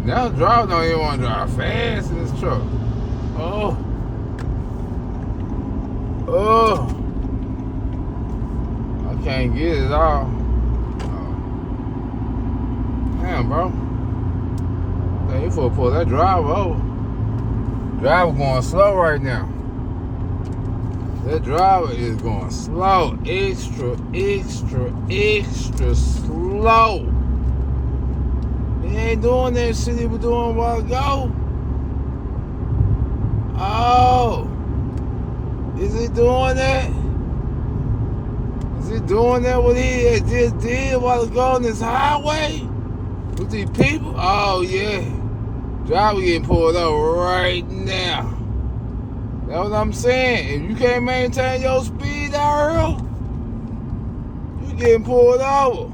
Now the driver don't even want to drive fast in this truck. Oh. I can't get it all. Damn, bro. Damn, you supposed to pull that driver over. Driver going slow right now. That driver is going slow. Extra slow. He ain't doing that shit he was doing a while ago. Oh. Is he doing that? Is he doing that what he just did a while ago on this highway? With these people? Oh, yeah. Driver getting pulled over right now. That's what I'm saying. If you can't maintain your speed out here, you getting pulled over.